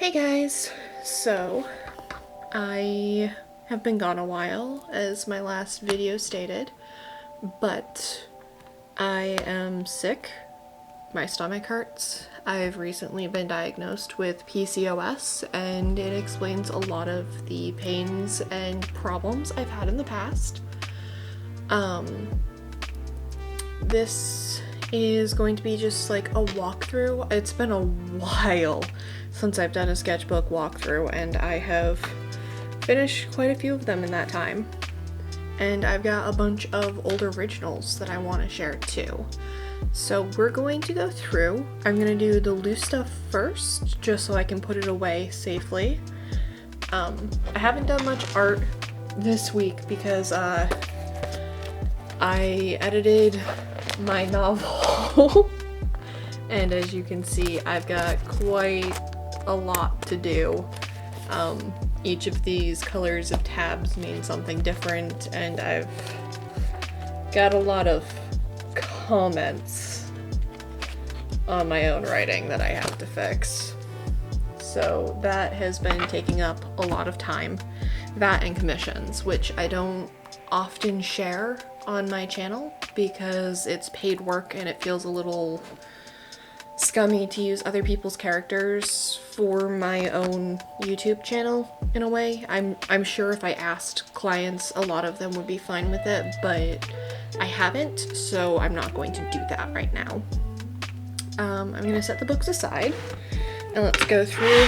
Hey guys! So, I have been gone a while, as my last video stated, but I am sick. My stomach hurts. I've recently been diagnosed with PCOS, and it explains a lot of the pains and problems I've had in the past. This is going to be just like a walkthrough. It's been a while since I've done a sketchbook walkthrough, and I have finished quite a few of them in that time. And I've got a bunch of old originals that I want to share too. So we're going to go through. I'm going to do the loose stuff first, just so I can put it away safely. I haven't done much art this week because I edited my novel and as you can see, I've got quite a lot to do. Each of these colors of tabs mean something different, and I've got a lot of comments on my own writing that I have to fix. So that has been taking up a lot of time. That and commissions, which I don't often share on my channel because it's paid work and it feels a little scummy to use other people's characters for my own YouTube channel in a way. I'm sure if I asked clients, a lot of them would be fine with it, but I haven't, so I'm not going to do that right now. I'm going to set the books aside and let's go through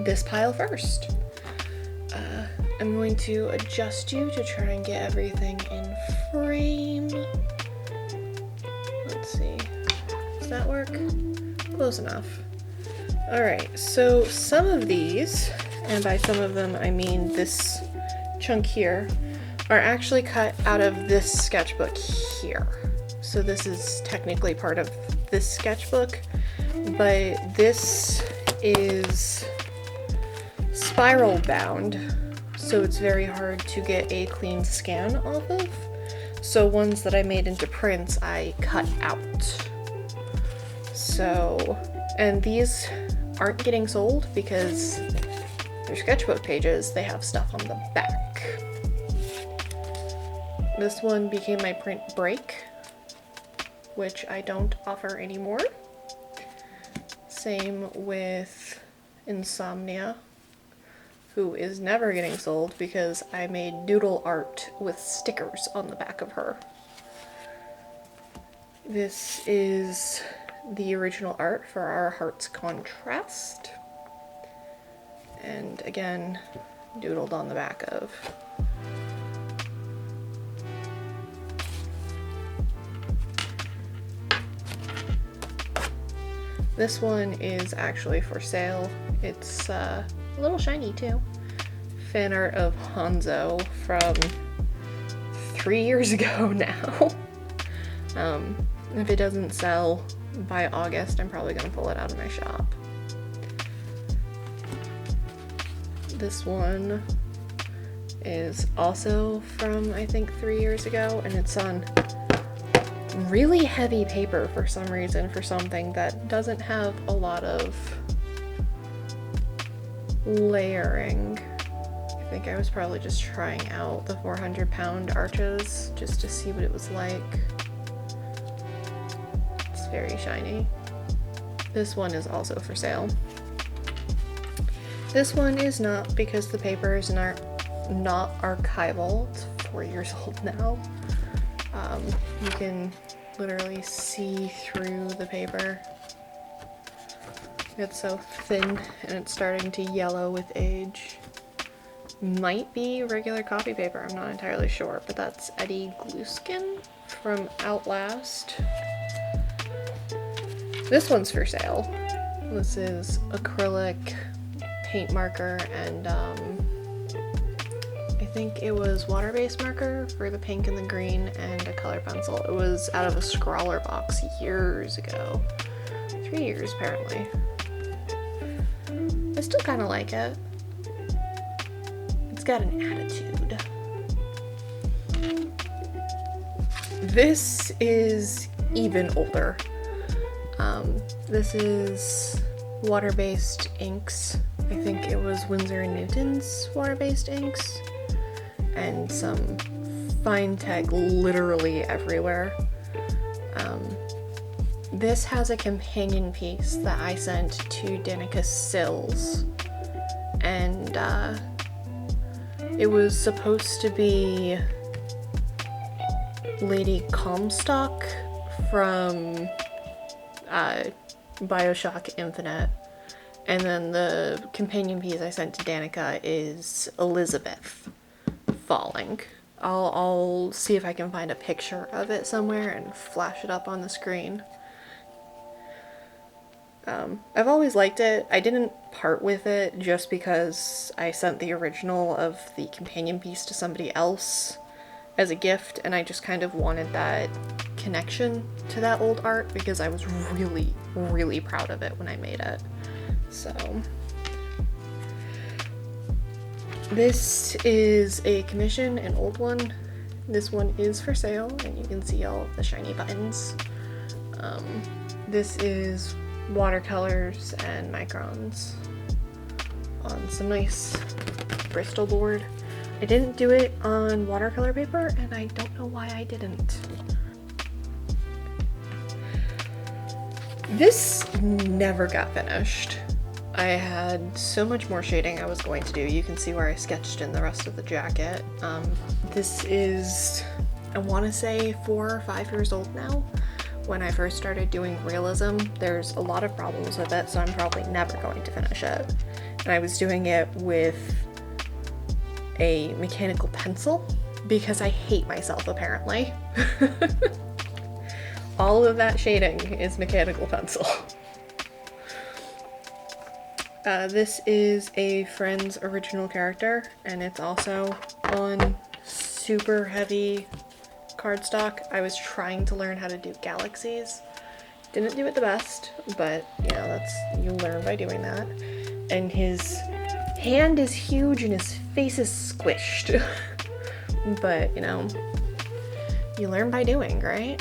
this pile first. I'm going to adjust you to try and get everything in frame. Let's see. Does that work? Close enough. Alright, so some of these, and by some of them I mean this chunk here, are actually cut out of this sketchbook here. So this is technically part of this sketchbook, but this is spiral bound, so it's very hard to get a clean scan off of. So ones that I made into prints I cut out. So, and these aren't getting sold because they're sketchbook pages, they have stuff on the back. This one became my print break, which I don't offer anymore. Same with Insomnia, who is never getting sold because I made doodle art with stickers on the back of her. This is the original art for our Heart's Contrast, and again doodled on the back of. This one is actually for sale. It's a little shiny too. Fan art of Hanzo from 3 years ago now. If it doesn't sell by August, I'm probably gonna pull it out of my shop. This one is also from I think 3 years ago, and it's on really heavy paper for some reason for something that doesn't have a lot of layering. I think I was probably just trying out the 400-pound arches just to see what it was like. It's very shiny. This one is also for sale. This one is not, because the paper is not archival. It's 4 years old now. You can literally see through the paper. It's so thin and it's starting to yellow with age. Might be regular copy paper, I'm not entirely sure, but that's Eddie Gluskin from Outlast. This one's for sale. This is acrylic paint marker and I think it was water-based marker for the pink and the green, and a color pencil. It was out of a Scrawler box years ago. 3 years apparently. I still kind of like it. It's got an attitude. This is even older. This is water-based inks I think it was Winsor & Newton's water-based inks, and some fine tech literally everywhere. This has a companion piece that I sent to Danica Sills, and it was supposed to be Lady Comstock from Bioshock Infinite, and then the companion piece I sent to Danica is Elizabeth falling. I'll see if I can find a picture of it somewhere and flash it up on the screen. I've always liked it. I didn't part with it just because I sent the original of the companion piece to somebody else as a gift, and I just kind of wanted that connection to that old art because I was really, really proud of it when I made it. So this is a commission, an old one. This one is for sale, and you can see all of the shiny buttons. This is watercolors and microns on some nice Bristol board. I didn't do it on watercolor paper, and I don't know why I didn't. This never got finished. I had so much more shading I was going to do. You can see where I sketched in the rest of the jacket. This is, I want to say 4 or 5 years old now. When I first started doing realism, there's a lot of problems with it, so I'm probably never going to finish it. And I was doing it with a mechanical pencil because I hate myself, apparently. All of that shading is mechanical pencil. This is a friend's original character, and it's also on super heavy cardstock. I was trying to learn how to do galaxies. Didn't do it the best, but you know, you learn by doing that. And his hand is huge and his face is squished. But, you know, you learn by doing, right?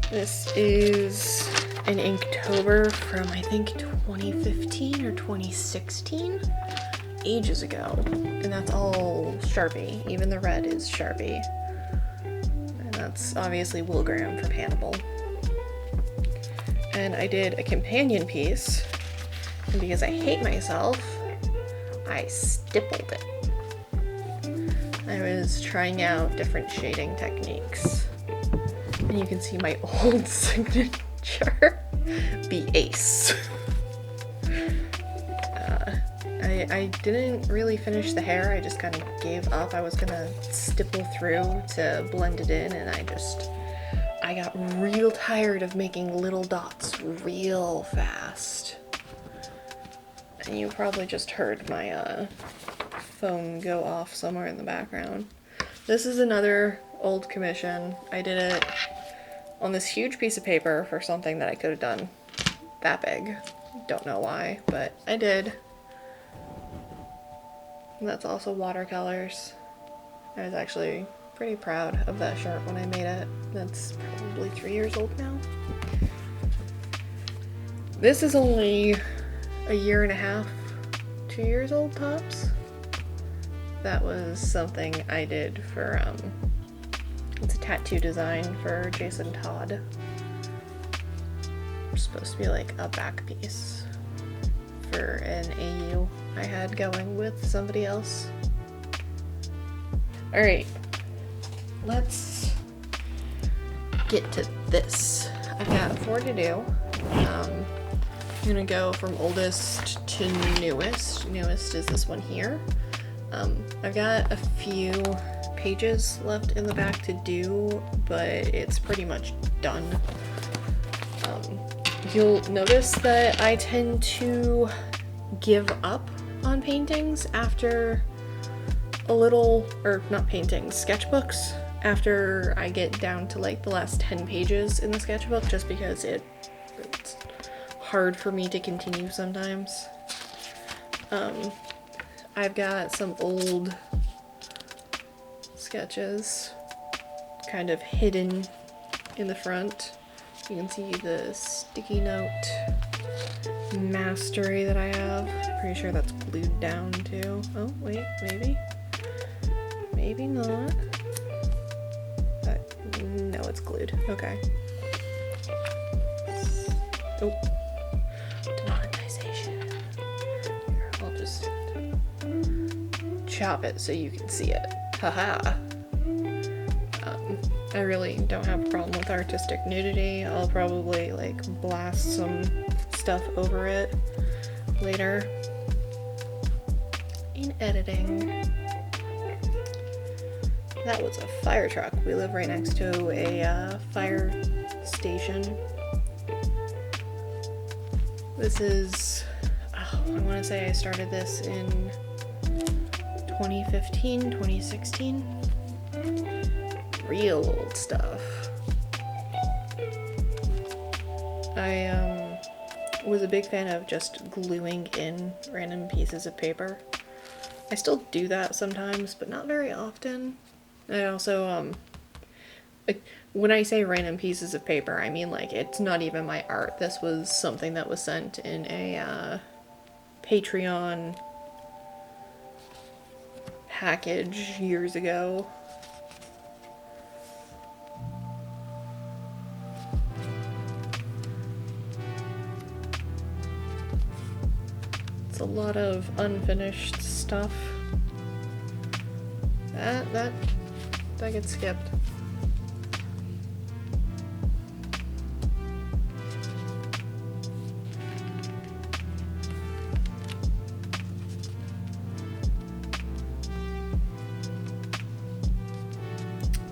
This is an Inktober from, I think, 2015 or 2016. Ages ago. And that's all Sharpie. Even the red is Sharpie. And that's obviously Wilgram from Hannibal. And I did a companion piece, and because I hate myself, I stippled it. I was trying out different shading techniques. And you can see my old signature be ace. I didn't really finish the hair, I just kind of gave up. I was gonna stipple through to blend it in, and I got real tired of making little dots real fast. And you probably just heard my phone go off somewhere in the background. This is another old commission. I did it on this huge piece of paper for something that I could have done that big. Don't know why, but I did. And that's also watercolors. I was actually pretty proud of that shirt when I made it. That's probably 3 years old now. This is only a year and a half, 2 years old tops. That was something I did for, it's a tattoo design for Jason Todd. It's supposed to be like a back piece for an AU I had going with somebody else. Alright, let's get to this. I've got 4 to do. I'm gonna go from oldest to newest. Newest is this one here. I've got a few pages left in the back to do, but it's pretty much done. You'll notice that I tend to give up on paintings after a little, or not paintings, sketchbooks, after I get down to like the last 10 pages in the sketchbook, just because it's hard for me to continue sometimes. I've got some old sketches kind of hidden in the front. You can see the sticky note mastery that I have. Pretty sure that's glued down too. Oh, wait, maybe? Maybe not. No, it's glued. Okay. Oh. Demonetization. Here, I'll just chop it so you can see it. Haha. I really don't have a problem with artistic nudity. I'll probably like blast some stuff over it later in editing. That was a fire truck. We live right next to a fire station. This is, I want to say I started this in 2015, 2016. Real old stuff. I was a big fan of just gluing in random pieces of paper. I still do that sometimes, but not very often. I also, like, when I say random pieces of paper, I mean like it's not even my art. This was something that was sent in a Patreon package years ago. It's a lot of unfinished stuff. That gets skipped.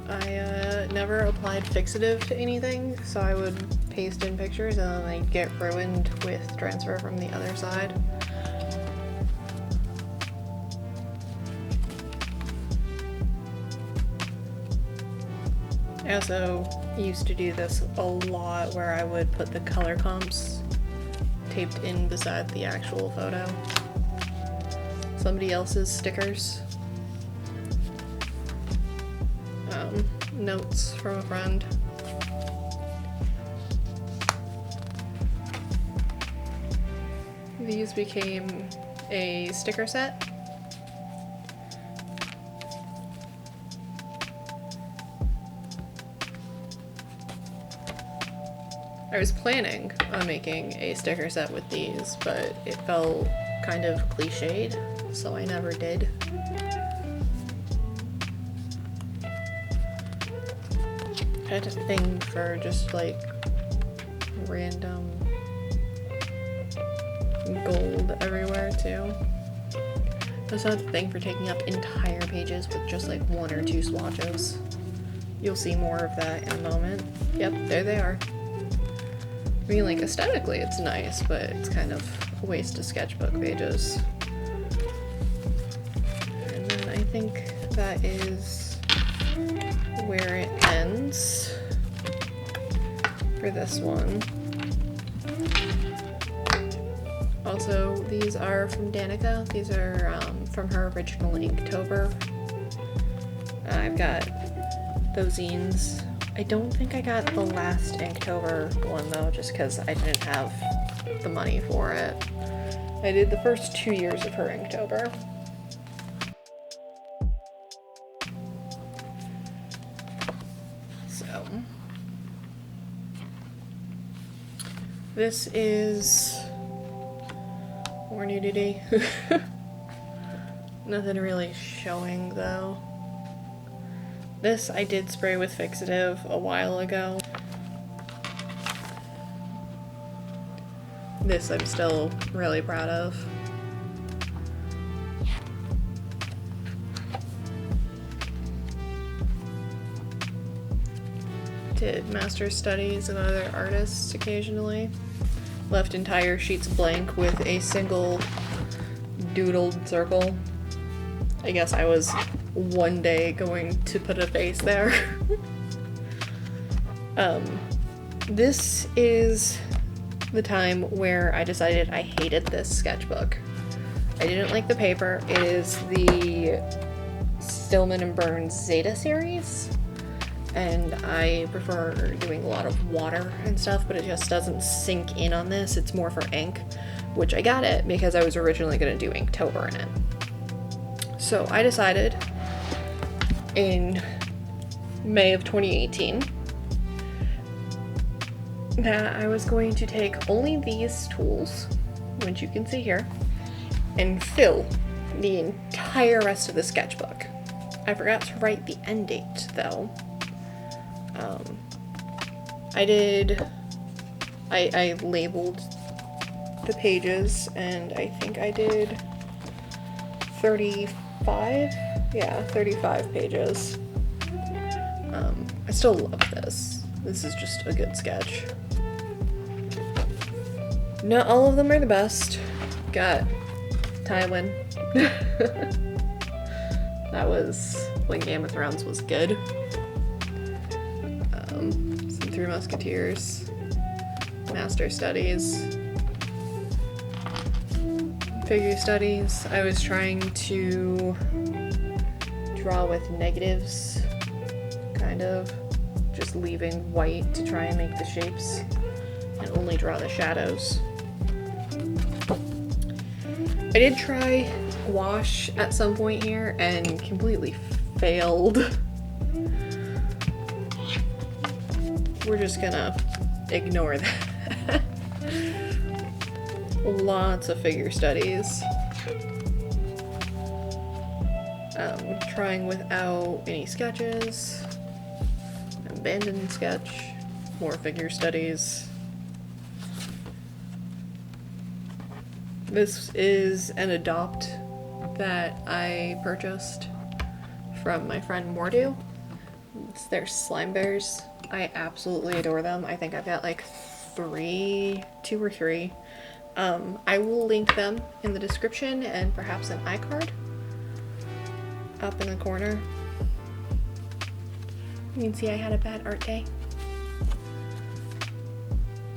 I never applied fixative to anything, so I would paste in pictures and then they'd get ruined with transfer from the other side. I also used to do this a lot where I would put the color comps taped in beside the actual photo. Somebody else's stickers. Notes from a friend. These became a sticker set. I was planning on making a sticker set with these, but it felt kind of cliched, so I never did. I had a thing for just like random gold everywhere too. I also had a thing for taking up entire pages with just like one or two swatches. You'll see more of that in a moment. Yep, there they are. I mean, like, aesthetically it's nice, but it's kind of a waste of sketchbook pages. And then I think that is where it ends for this one. Also, these are from Danica. These are from her original Inktober. I've got those zines. I don't think I got the last Inktober one though, just because I didn't have the money for it. I did the first 2 years of her Inktober. So, this is more nudity. Nothing really showing though. This I did spray with fixative a while ago. This I'm still really proud of. Did master's studies and other artists occasionally. Left entire sheets blank with a single doodled circle. I guess I was one day going to put a face there. This is the time where I decided I hated this sketchbook. I didn't like the paper. It is the Stillman and Burns Zeta series. and I prefer doing a lot of water and stuff, but it just doesn't sink in on this. It's more for ink, which I got it because I was originally going to do Inktober in it. So I decided in May of 2018 that I was going to take only these tools, which you can see here, and fill the entire rest of the sketchbook. I forgot to write the end date though. I labeled the pages, and I think I did 35? Yeah, 35 pages. I still love this. This is just a good sketch. Not all of them are the best. Got Tywin. That was when Game of Thrones was good. Some Three Musketeers. Master Studies. Figure Studies. I was trying to draw with negatives, kind of. Just leaving white to try and make the shapes, and only draw the shadows. I did try wash at some point here and completely failed. We're just gonna ignore that. Lots of figure studies. Trying without any sketches. Abandoned sketch. More figure studies. This is an adopt that I purchased from my friend Mordu. It's their slime bears. I absolutely adore them. I think I've got like 2 or 3. I will link them in the description and perhaps an iCard up in the corner. You can see I had a bad art day.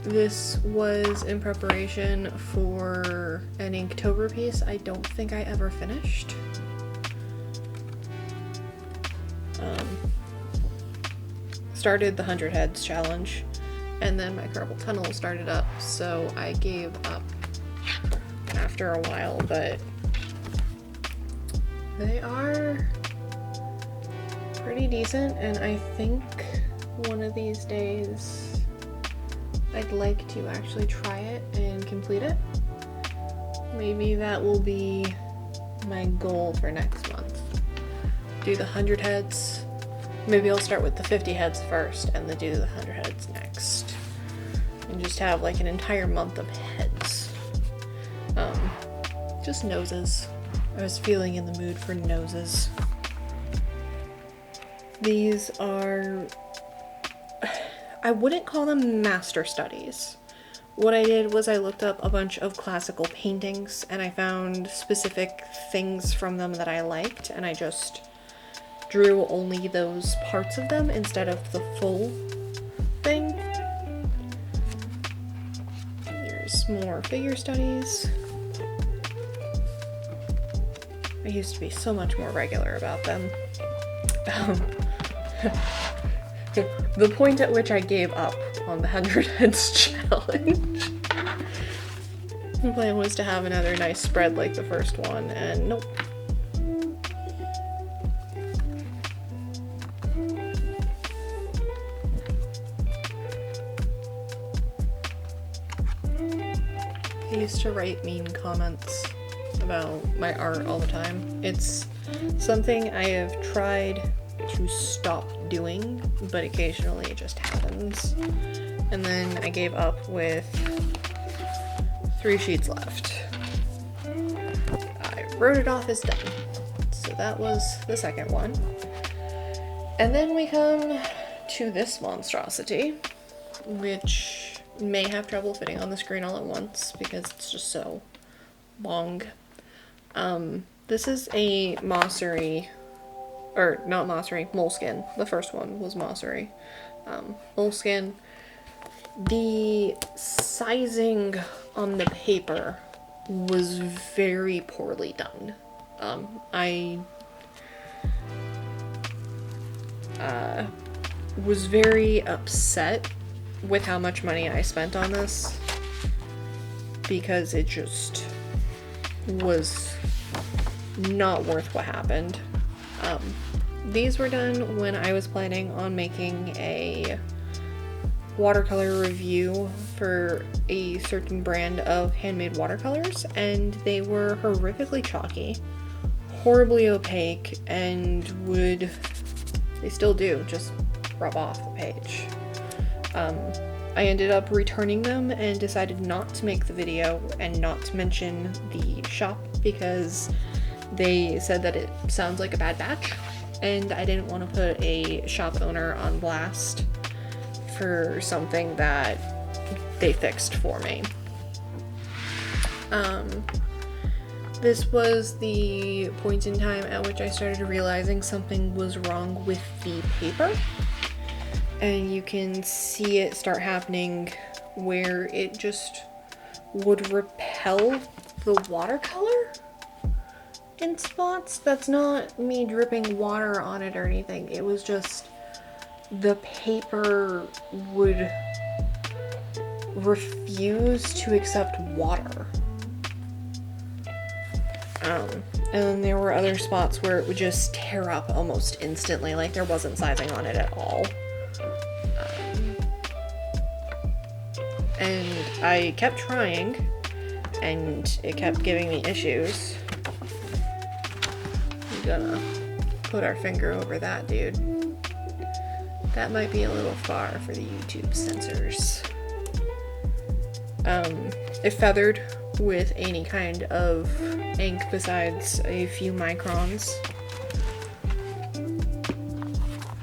This was in preparation for an Inktober piece I don't think I ever finished. Started the 100 Heads challenge, and then my carpal tunnel started up, so I gave up after a while, but they are pretty decent, and I think one of these days I'd like to actually try it and complete it. Maybe that will be my goal for next month. Do the 100 heads. Maybe I'll start with the 50 heads first and then do the 100 heads next. And just have like an entire month of heads. Just noses. I was feeling in the mood for noses. These are, I wouldn't call them master studies. What I did was I looked up a bunch of classical paintings and I found specific things from them that I liked, and I just drew only those parts of them instead of the full thing. Here's more figure studies. I used to be so much more regular about them. The point at which I gave up on the 100 Heads challenge. The plan was to have another nice spread like the first one, and nope. I used to write mean comments about my art all the time. It's something I have tried to stop doing, but occasionally it just happens. And then I gave up with 3 sheets left. I wrote it off as done. So that was the second one. And then we come to this monstrosity, which may have trouble fitting on the screen all at once because it's just so long. This is a Mossery, or not Mossery, Moleskin. The first one was Mossery. Moleskin. The sizing on the paper was very poorly done. was very upset with how much money I spent on this, because it just was not worth what happened. These were done when I was planning on making a watercolor review for a certain brand of handmade watercolors, and they were horrifically chalky, horribly opaque, and they still do, just rub off the page. I ended up returning them and decided not to make the video and not to mention the shop because they said that it sounds like a bad batch, and I didn't want to put a shop owner on blast for something that they fixed for me. This was the point in time at which I started realizing something was wrong with the paper. And you can see it start happening where it just would repel the watercolor in spots. That's not me dripping water on it or anything. It was just the paper would refuse to accept water. And then there were other spots where it would just tear up almost instantly, like there wasn't sizing on it at all. And I kept trying, and it kept giving me issues. I'm gonna put our finger over that, dude. That might be a little far for the YouTube censors. It feathered with any kind of ink besides a few microns.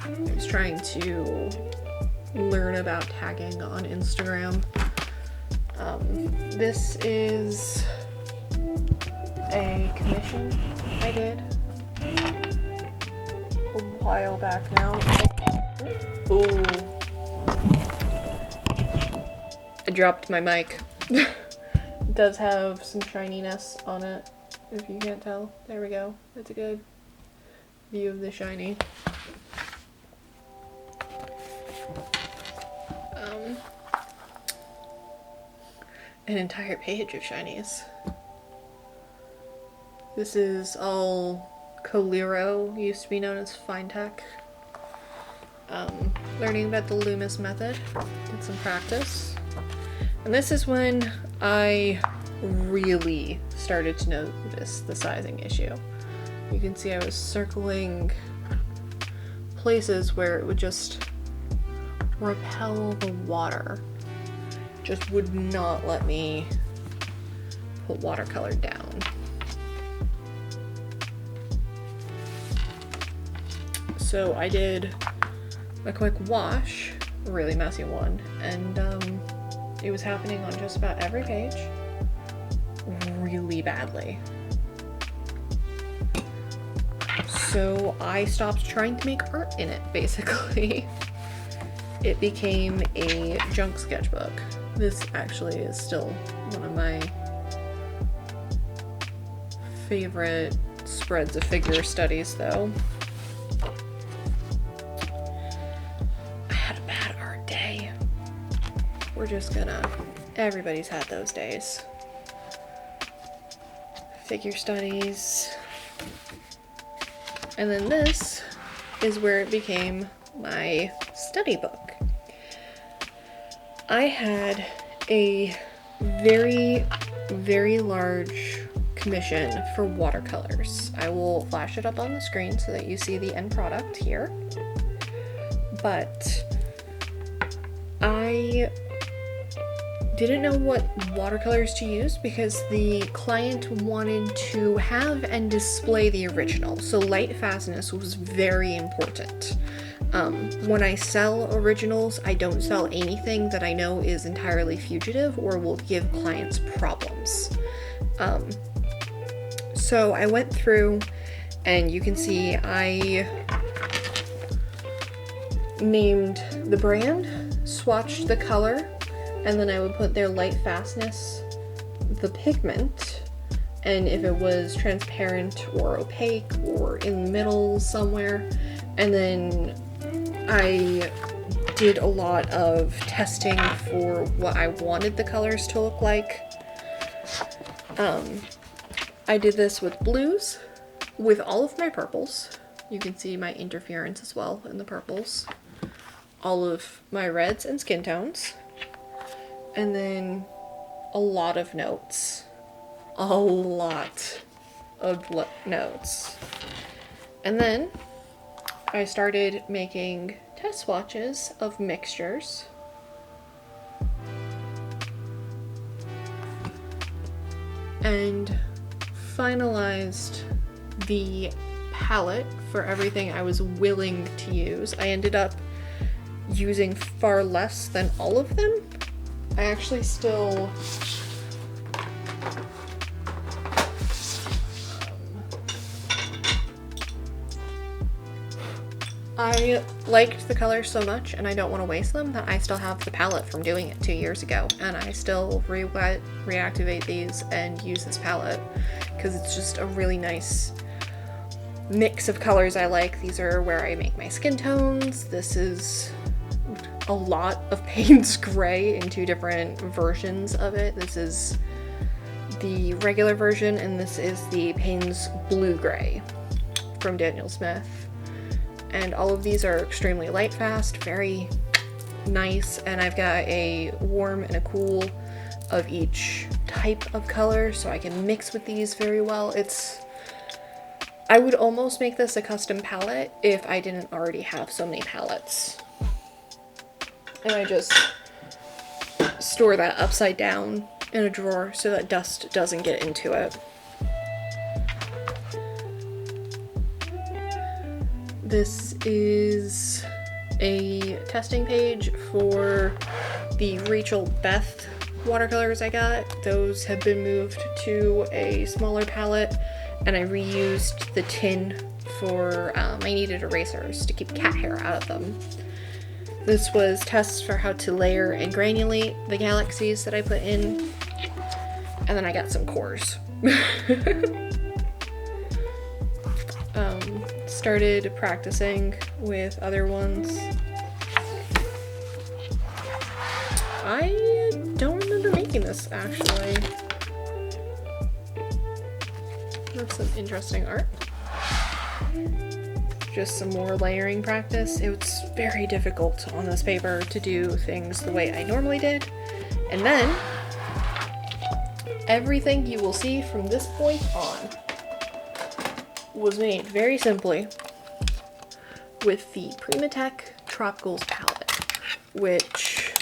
I was trying to learn about tagging on Instagram. This is a commission I did a while back now. Ooh. I dropped my mic. It does have some shininess on it, if you can't tell. There we go. That's a good view of the shiny. An entire page of shinies. This is all Coliro, used to be known as Finetech. Learning about the Loomis method, did some practice. And this is when I really started to notice the sizing issue. You can see I was circling places where it would just repel the water. Just would not let me put watercolor down. So I did a quick wash, a really messy one, and it was happening on just about every page really badly. So I stopped trying to make art in it, basically. It became a junk sketchbook. This actually is still one of my favorite spreads of figure studies, though. I had a bad art day. We're just gonna... Everybody's had those days. Figure studies. And then this is where it became my study book. I had a very, very large commission for watercolors. I will flash it up on the screen so that you see the end product here. But I didn't know what watercolors to use because the client wanted to have and display the original, so light fastness was very important. When I sell originals, I don't sell anything that I know is entirely fugitive or will give clients problems. So I went through, and you can see I named the brand, swatched the color, and then I would put their light fastness, the pigment, and if it was transparent or opaque or in the middle somewhere, and then I did a lot of testing for what I wanted the colors to look like. I did this with blues, with all of my purples. You can see my interference as well in the purples. All of my reds and skin tones. And then a lot of notes. A lot of notes. And then I started making test swatches of mixtures. And finalized the palette for everything I was willing to use. I ended up using far less than all of them. I actually still I liked the colors so much and I don't want to waste them that I still have the palette from doing it 2 years ago, and I still reactivate these and use this palette because it's just a really nice mix of colors I like. These are where I make my skin tones. This is a lot of Payne's Gray in 2 different versions of it. This is the regular version and this is the Payne's Blue Gray from Daniel Smith. And all of these are extremely light fast, very nice, and I've got a warm and a cool of each type of color, so I can mix with these very well. I would almost make this a custom palette if I didn't already have so many palettes. And I just store that upside down in a drawer so that dust doesn't get into it. This is a testing page for the Rachel Beth watercolors I got. Those have been moved to a smaller palette, and I reused the tin for I needed erasers to keep cat hair out of them. This was tests for how to layer and granulate the galaxies that I put in, and then I got some cores. Started practicing with other ones. I don't remember making this actually. That's some interesting art. Just some more layering practice. It's very difficult on this paper to do things the way I normally did. And then everything you will see from this point on was made very simply with the Primatech Tropicals palette, which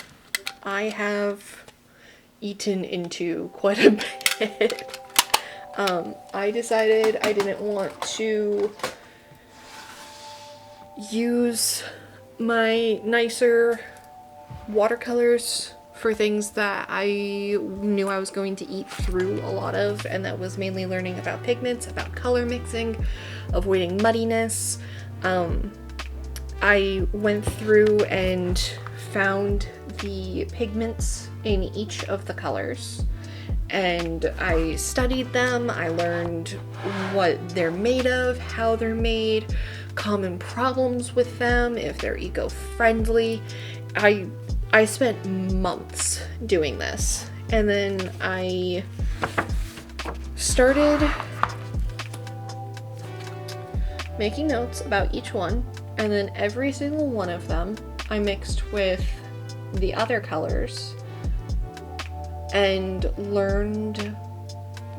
I have eaten into quite a bit. I decided I didn't want to use my nicer watercolors for things that I knew I was going to eat through a lot of, and that was mainly learning about pigments, about color mixing, avoiding muddiness. I went through and found the pigments in each of the colors, and I studied them. I learned what they're made of, how they're made, common problems with them, if they're eco-friendly. I spent months doing this, and then I started making notes about each one, and then every single one of them I mixed with the other colors and learned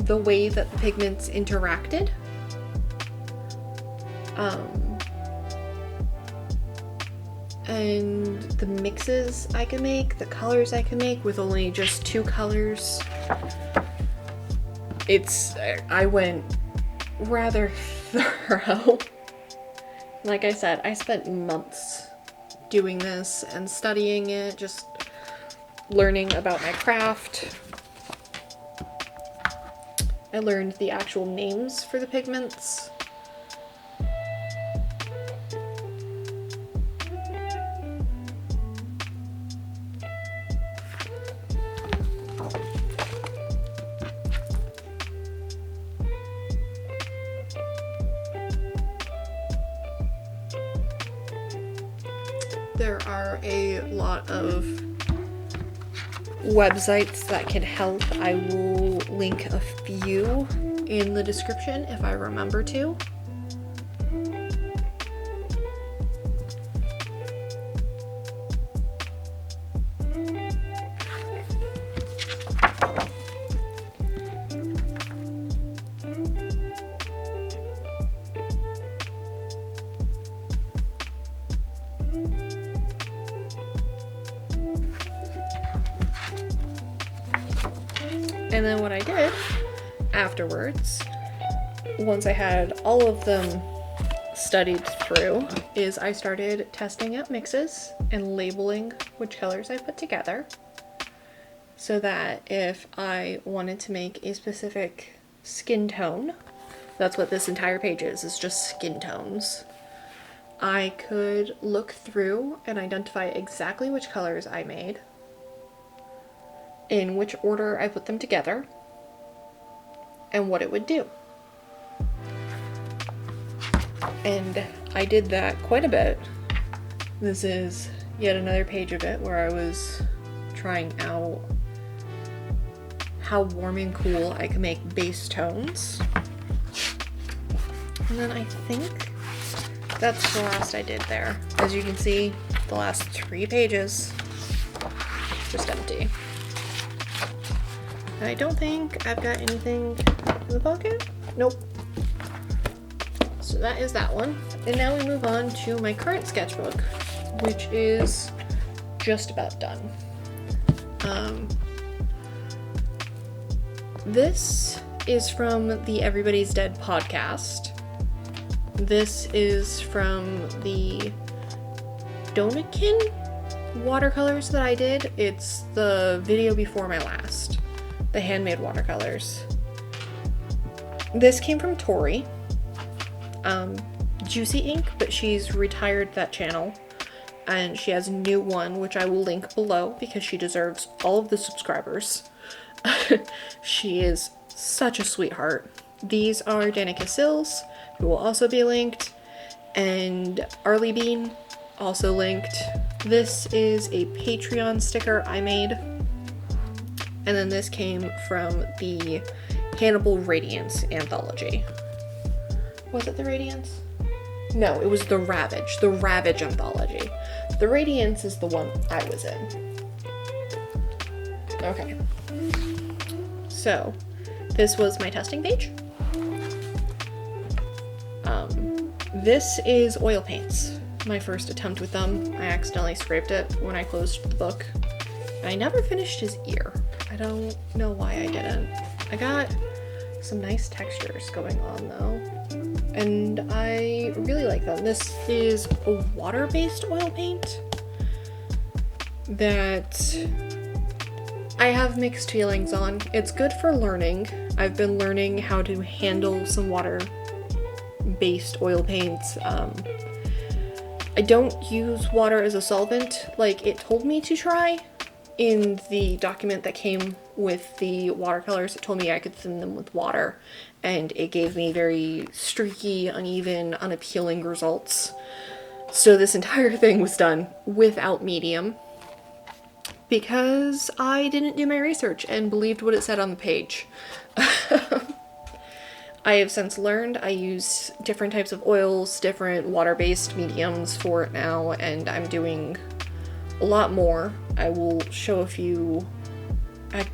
the way that the pigments interacted. And the mixes I can make, the colors I can make with only just 2 colors. I went rather thorough. Like I said, I spent months doing this and studying it, just learning about my craft. I learned the actual names for the pigments. there are a lot of websites that can help. I will link a few in the description if I remember to. And then what I did afterwards, once I had all of them studied through, is I started testing out mixes and labeling which colors I put together, so that if I wanted to make a specific skin tone, that's what this entire page is just skin tones, I could look through and identify exactly which colors I made, in which order I put them together, and what it would do. And I did that quite a bit. This is yet another page of it where I was trying out how warm and cool I can make base tones. And then I think that's the last I did there. As you can see, the last 3 pages, just empty. I don't think I've got anything in the pocket. Nope. So that is that one. And now we move on to my current sketchbook, which is just about done. This is from the Everybody's Dead podcast. This is from the Doven watercolors that I did. It's the video before my last. The handmade watercolors. This came from Tori, Juicy Ink, but she's retired that channel, and she has a new one, which I will link below because she deserves all of the subscribers. She is such a sweetheart. These are Danica Sills, who will also be linked, and Arlie Bean, also linked. This is a Patreon sticker I made. And then this came from the Hannibal Radiance anthology. Was it the Radiance? No, it was the Ravage anthology. The Radiance is the one I was in. Okay. So, this was my testing page. This is oil paints. My first attempt with them. I accidentally scraped it when I closed the book. I never finished his ear. I don't know why I didn't. I got some nice textures going on though, and I really like them. This is a water-based oil paint that I have mixed feelings on. It's good for learning. I've been learning how to handle some water-based oil paints. I don't use water as a solvent like it told me to try. In the document that came with the watercolors, it told me I could thin them with water, and it gave me very streaky, uneven, unappealing results. So this entire thing was done without medium because I didn't do my research and believed what it said on the page. I have since learned I use different types of oils, different water-based mediums for it now, and I'm doing a lot more. I will show a few. I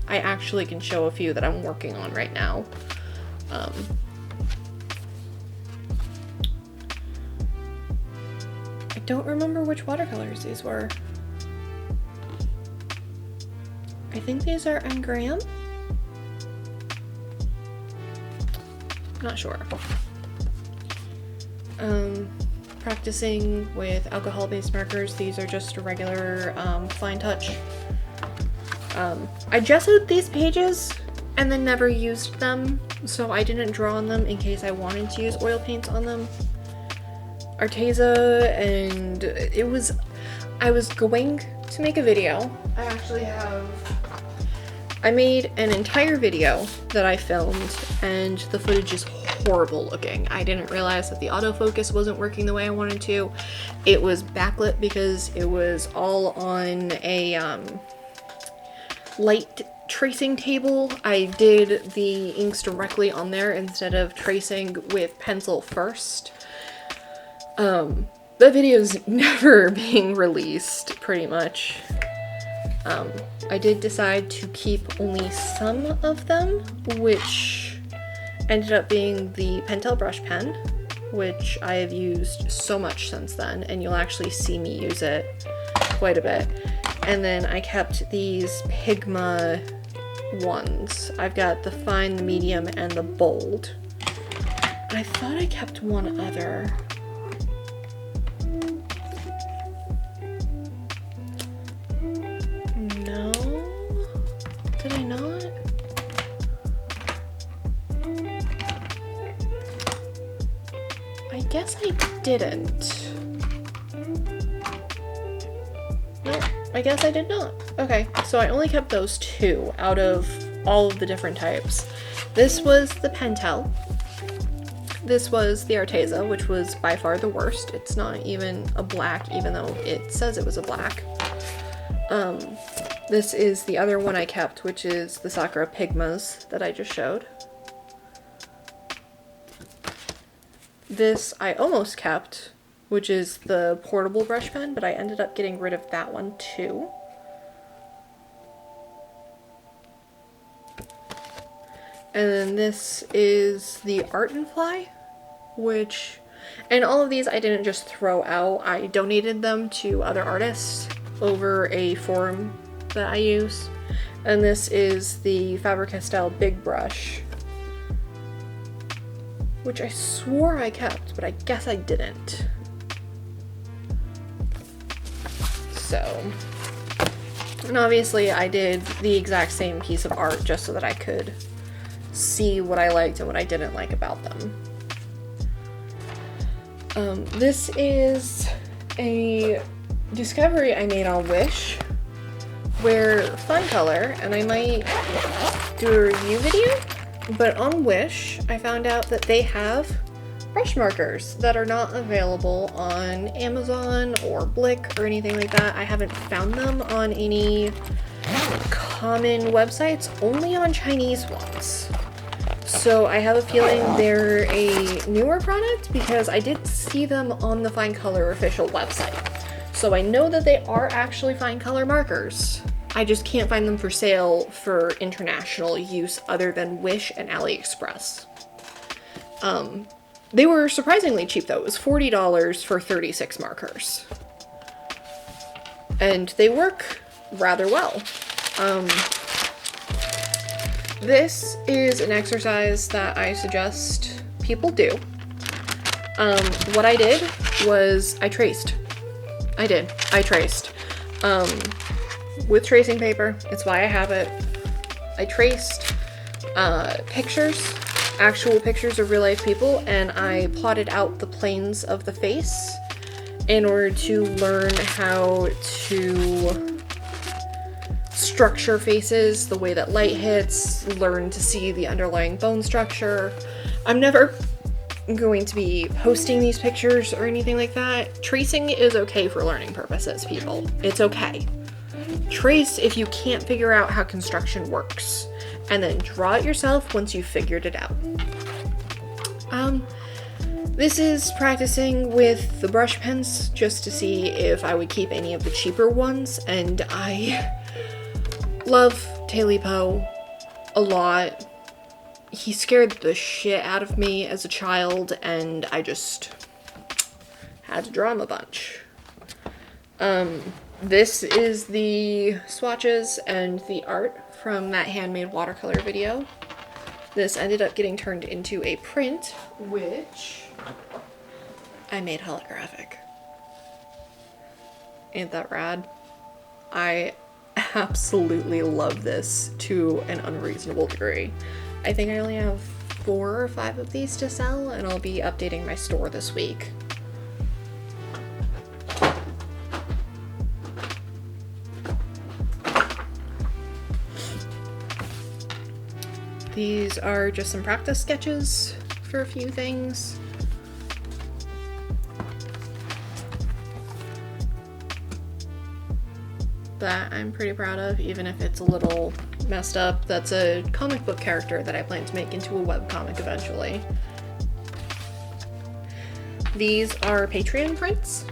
actually can show a few that I'm working on right now. I don't remember which watercolors these were. I think these are Engram. Not sure. Practicing with alcohol-based markers. These are just a regular fine touch. I gessoed these pages and then never used them, so I didn't draw on them in case I wanted to use oil paints on them. Arteza, and I was going to make a video. I made an entire video that I filmed, and the footage is horrible looking. I didn't realize that the autofocus wasn't working the way I wanted to. It was backlit because it was all on a light tracing table. I did the inks directly on there instead of tracing with pencil first. The video's never being released, pretty much. I did decide to keep only some of them, which ended up being the Pentel brush pen, which I have used so much since then, and you'll actually see me use it quite a bit. And then I kept these Pigma ones. I've got the fine, the medium, and the bold. I thought I kept one other. No? Did I not? I guess I didn't. No, I guess I did not. Okay, so I only kept those two out of all of the different types. This was the Pentel. This was the Arteza, which was by far the worst. It's not even a black, even though it says it was a black. This is the other one I kept, which is the Sakura Pigmas that I just showed. This I almost kept, which is the portable brush pen, but I ended up getting rid of that one too. And then this is the Art and Fly, which, and all of these I didn't just throw out. I donated them to other artists over a forum that I use. And this is the Faber-Castell Big Brush, which I swore I kept, but I guess I didn't. So, and obviously I did the exact same piece of art just so that I could see what I liked and what I didn't like about them. This is a discovery I made on Wish, where Fun Color, and I might do a review video, but on Wish I found out that they have brush markers that are not available on Amazon or Blick or anything like that. I haven't found them on any common websites, only on Chinese ones. So I have a feeling they're a newer product because I did see them on the Fine Color official website. So I know that they are actually Fine Color markers. I just can't find them for sale for international use other than Wish and AliExpress. They were surprisingly cheap though. It was $40 for 36 markers. And they work rather well. This is an exercise that I suggest people do. What I did was I traced. I traced. With tracing paper, it's why I have it. I traced pictures, actual pictures of real life people, and I plotted out the planes of the face in order to learn how to structure faces, the way that light hits, learn to see the underlying bone structure. I'm never going to be posting these pictures or anything like that. Tracing is okay for learning purposes, people. It's okay. Trace if you can't figure out how construction works, and then draw it yourself once you've figured it out. This is practicing with the brush pens just to see if I would keep any of the cheaper ones, and I love Talipo a lot. He scared the shit out of me as a child, and I just had to draw him a bunch. This is the swatches and the art from that handmade watercolor video. This ended up getting turned into a print, which I made holographic. Ain't that rad? I absolutely love this to an unreasonable degree. I think I only have 4 or 5 of these to sell, and I'll be updating my store this week. These are just some practice sketches for a few things. That I'm pretty proud of, even if it's a little messed up. That's a comic book character that I plan to make into a webcomic eventually. These are Patreon prints.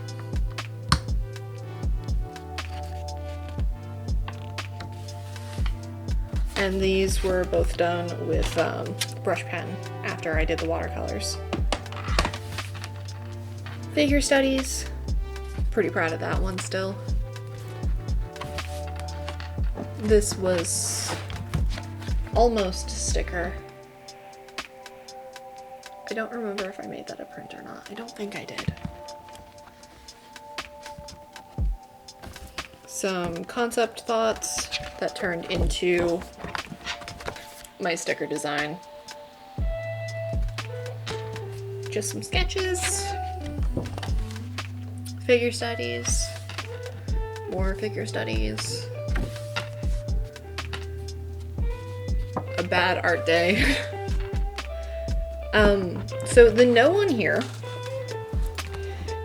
And these were both done with brush pen after I did the watercolors. Figure studies. Pretty proud of that one still. This was almost a sticker. I don't remember if I made that a print or not. I don't think I did. Some concept thoughts that turned into my sticker design. Just some sketches. Figure studies. More figure studies. A bad art day. So the no one here,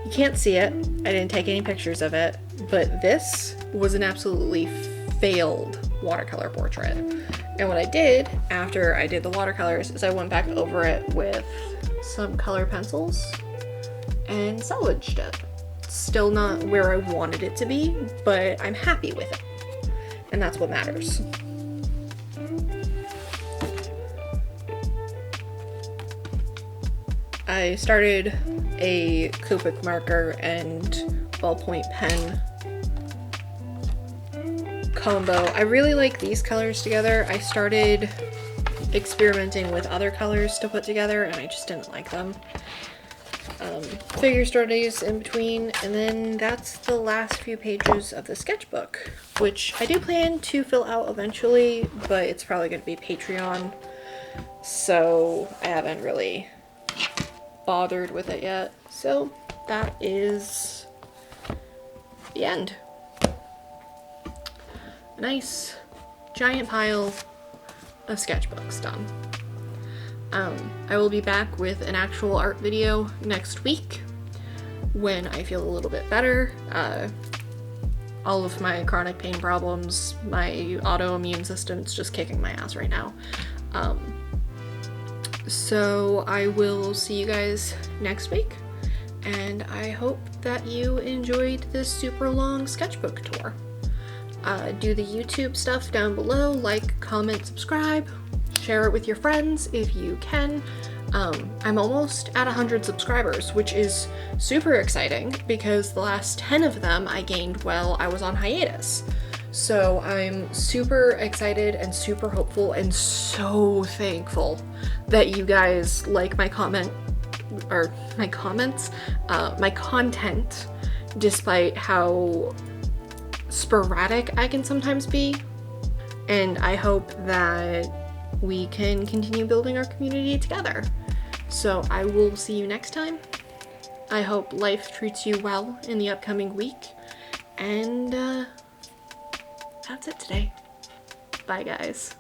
you can't see it. I didn't take any pictures of it, but this was an absolutely failed watercolor portrait. And what I did after I did the watercolors is I went back over it with some color pencils and salvaged it. Still not where I wanted it to be, but I'm happy with it. And that's what matters. I started a Copic marker and ballpoint pen combo. I really like these colors together. I started experimenting with other colors to put together and I just didn't like them. Figure studies in between, and then that's the last few pages of the sketchbook, which I do plan to fill out eventually, but it's probably going to be Patreon, so I haven't really bothered with it yet. So that is the end. A nice giant pile of sketchbooks done. I will be back with an actual art video next week when I feel a little bit better. All of my chronic pain problems, my autoimmune system's just kicking my ass right now. So I will see you guys next week, and I hope that you enjoyed this super long sketchbook tour. Do the YouTube stuff down below, like, comment, subscribe, share it with your friends if you can. I'm almost at 100 subscribers, which is super exciting because the last 10 of them I gained while I was on hiatus. So I'm super excited and super hopeful and so thankful that you guys like my content, despite how sporadic I can sometimes be. And I hope that we can continue building our community together. So I will see you next time. I hope life treats you well in the upcoming week. And that's it today. Bye, guys.